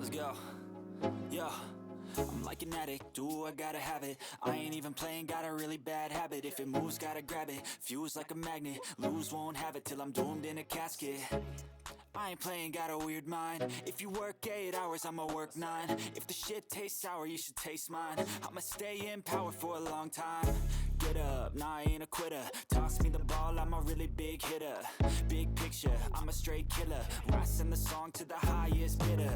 Let's go. Yo, I'm like an addict, do I gotta have it. I ain't even playing, got a really bad habit. If it moves, gotta grab it, fuse like a magnet. Lose, won't have it till I'm doomed in a casket. I ain't playing, got a weird mind. If you work 8 hours, I'ma work 9. If the shit tastes sour, you should taste mine. I'ma stay in power for a long time. Get up, nah, I ain't a quitter. Toss me the ball, I'm a really big hitter. Big picture, I'm a straight killer. Rising the song to the highest bidder.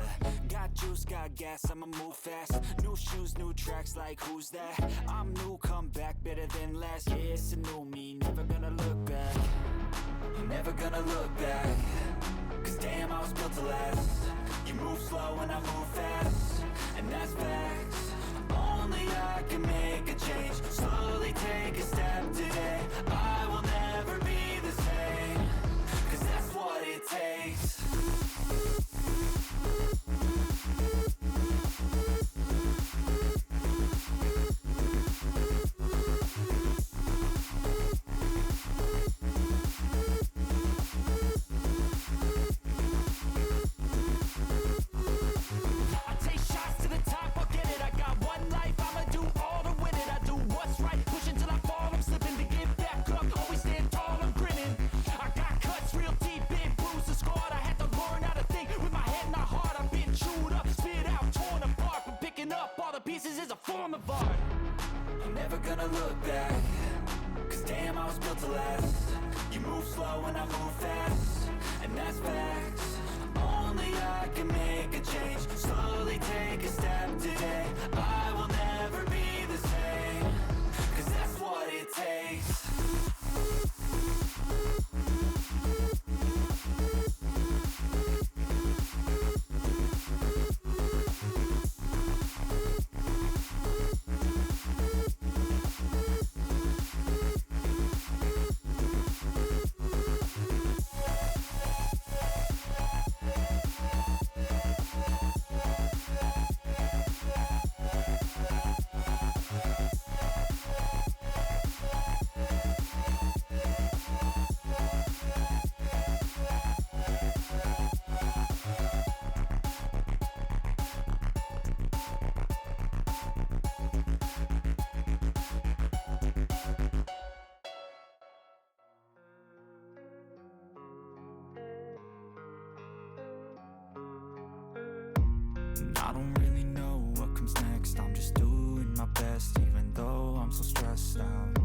Got juice, got gas, I'ma move fast. New shoes, new tracks, like who's that? I'm new, come back, better than last. Yeah, it's a new me, never gonna look back. Never gonna look back. Cause damn, I was built to last. You move slow and I move fast, and that's facts. Only I can make a change. Slowly take a step today. I will never be the same. Cause that's what it takes. I don't really know what comes next. I'm just doing my best, even though I'm so stressed out.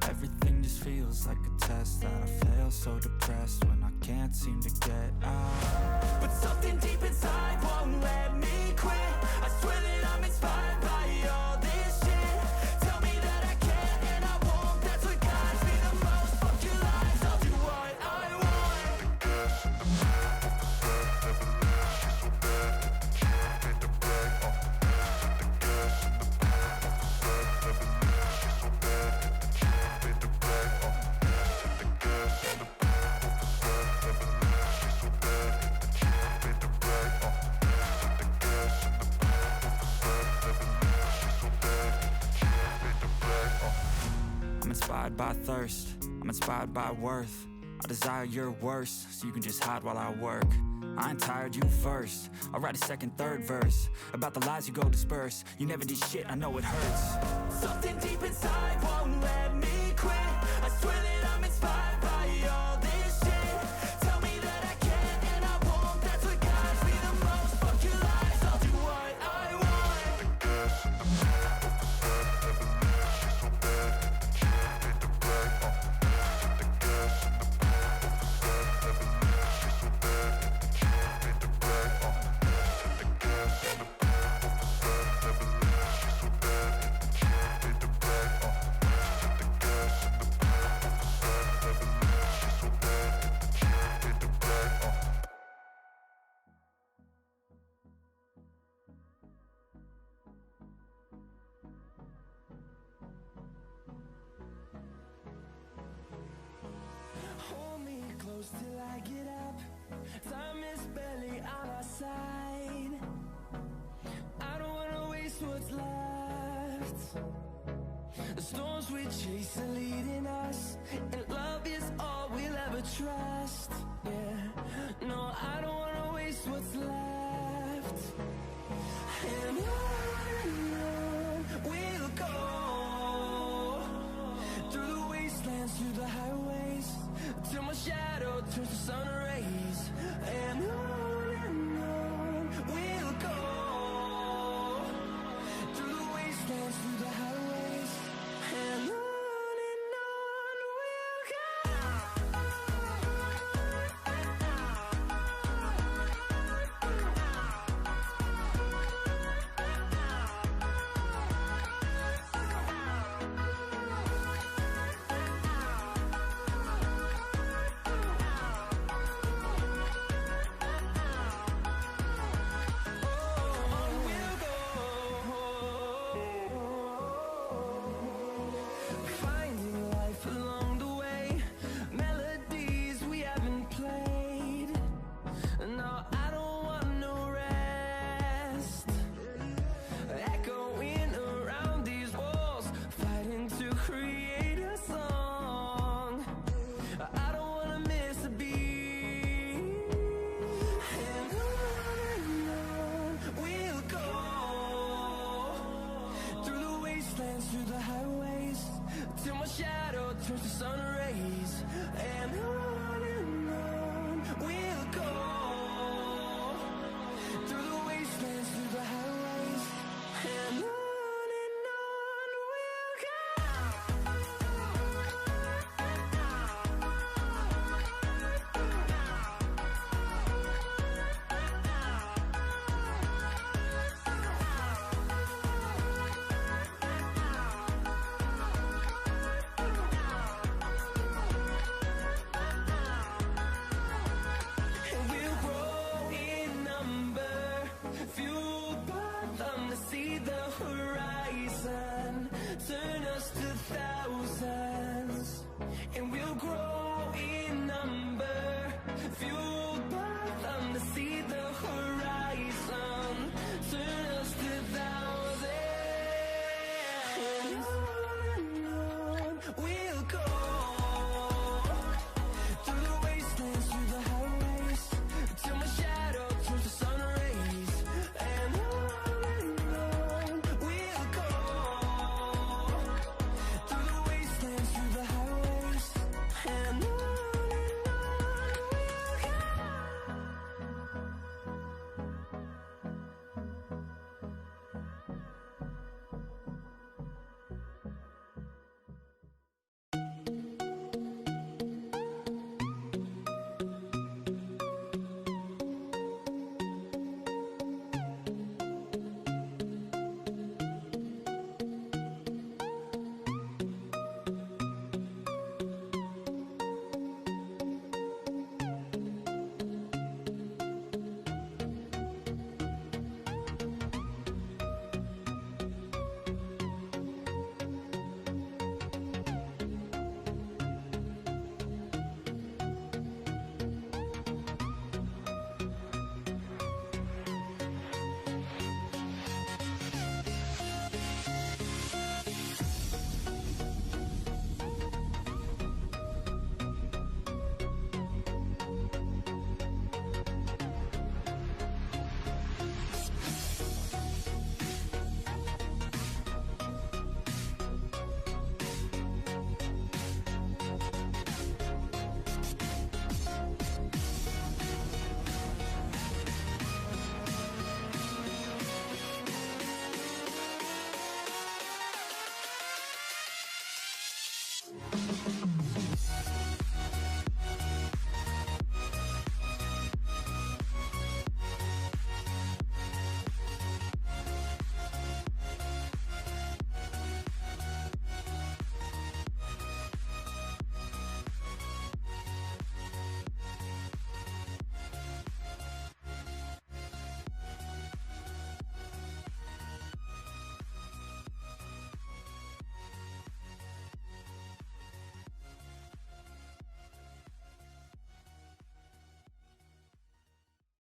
Everything just feels like a test that I fail, so depressed when I can't seem to get out. But something deep inside won't let me quit. I swear that I'm inspired by all this shit. Tell me that I can and I won't. That's what guides me the most. Fuck your lies, I'll do what I want. Inspired by thirst, I'm inspired by worth. I desire your worst, so you can just hide while I work. I ain't tired, you first. I'll write a second, third verse about the lies you go disperse. You never did shit, I know it hurts. Something deep inside won't let me quit. I swear that I'm inspired by all this shit. Tell me that I can and I won't. That's what guides me the most. Fuck your lies, I'll do what I want. Hold me close till I get up. Time is barely on our side. I don't wanna waste what's left. The storms we chase are leading us, and love is all we'll ever trust. Yeah, no, I don't wanna waste what's left. and on we'll go, through the wastelands, through the highways, till my shadow turns to sun rays. And on we'll go, through the wastelands, through